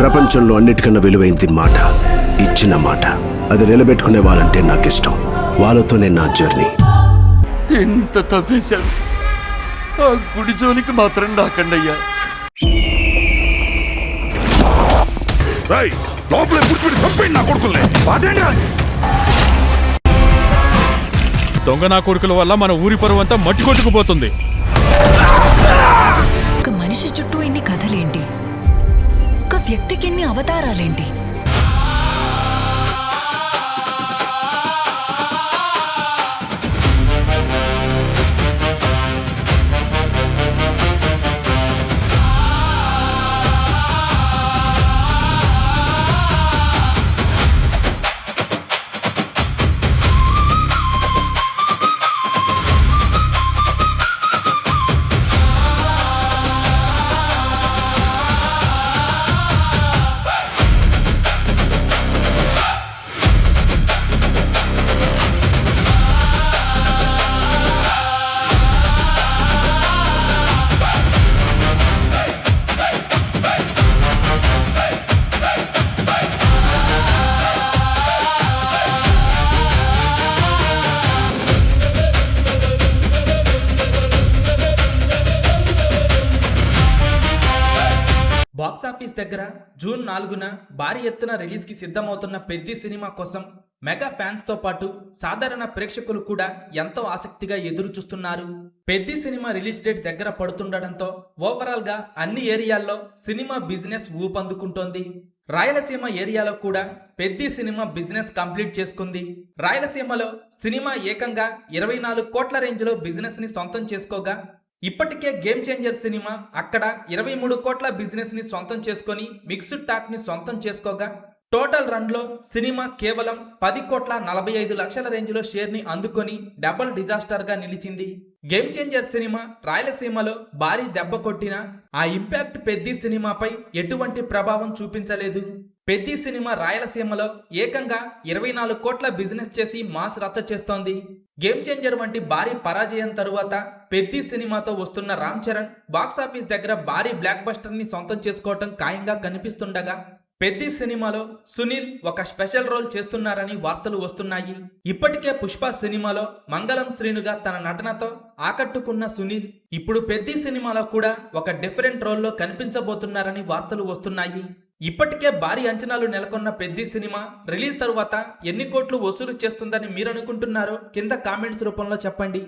ప్రపంచంలో అన్నిటికన్నా విలువైంది మాట. ఇచ్చిన మాట. అది నిలబెట్టుకునే వాళ్ళంటే నాకు ఇష్టం. వాళ్ళతోనే నా జర్నీ. ఎంత తప్పేశాను. ఆ గుడి జోలికి మాత్రం నాకండయ్యా. దొంగ నా కొడుకుల వల్ల మన ఊరి పరువు అంతా మట్టి కొట్టుకుపోతుంది. ఒక మనిషి చుట్టూ ఎన్ని కథలేంటి, ఒక వ్యక్తికి ఎన్ని అవతారాలేంటి. బాక్సాఫీస్ దగ్గర జూన్ 4న భారీ ఎత్తున రిలీజ్కి సిద్ధమవుతున్న పెద్ది సినిమా కోసం మెగా ఫ్యాన్స్తో పాటు సాధారణ ప్రేక్షకులు కూడా ఎంతో ఆసక్తిగా ఎదురు చూస్తున్నారు. పెద్ది సినిమా రిలీజ్ డేట్ దగ్గర పడుతుండటంతో ఓవరాల్గా అన్ని ఏరియాల్లో సినిమా బిజినెస్ ఊపందుకుంటోంది. రాయలసీమ ఏరియాలో కూడా పెద్ది సినిమా బిజినెస్ కంప్లీట్ చేసుకుంది. రాయలసీమలో సినిమా ఏకంగా 24 కోట్ల రేంజ్లో బిజినెస్ ని సొంతం చేసుకోగా, ఇప్పటికే గేమ్ చేంజర్ సినిమా అక్కడ 23 కోట్ల బిజినెస్ ని సొంతం చేసుకొని మిక్స్డ్ టాక్ ని సొంతం చేసుకోగా, టోటల్ రన్ లో సినిమా కేవలం 10 కోట్ల 45 లక్షల రేంజ్ లో షేర్ ని అందుకొని డబుల్ డిజాస్టర్ గా నిలిచింది. గేమ్ చేంజర్ సినిమా రాయలసీమలో భారీ దెబ్బ కొట్టినా ఆ ఇంపాక్ట్ పెద్ది సినిమాపై ఎటువంటి ప్రభావం చూపించలేదు. పెద్ది సినిమా రాయలసీమలో ఏకంగా 24 కోట్ల బిజినెస్ చేసి మాస్ రచ్చ చేస్తోంది. గేమ్ చేంజర్ వంటి భారీ పరాజయం తరువాత పెద్ది సినిమాతో వస్తున్న రామ్ చరణ్ బాక్సాఫీస్ దగ్గర భారీ బ్లాక్ బస్టర్ ని సొంతం చేసుకోవటం ఖాయంగా కనిపిస్తుండగా, పెద్ది సినిమాలో సునీల్ ఒక స్పెషల్ రోల్ చేస్తున్నారని వార్తలు వస్తున్నాయి. ఇప్పటికే పుష్ప సినిమాలో మంగళం శ్రీనుగా తన నటనతో ఆకట్టుకున్న సునీల్ ఇప్పుడు పెద్ది సినిమాలో కూడా ఒక డిఫరెంట్ రోల్లో కనిపించబోతున్నారని వార్తలు వస్తున్నాయి. ఇప్పటికే భారీ అంచనాలు నెలకొన్న పెద్ది సినిమా రిలీజ్ తరువాత ఎన్ని కోట్లు వసూలు చేస్తుందని మీరు అనుకుంటున్నారో కింద కామెంట్స్ రూపంలో చెప్పండి.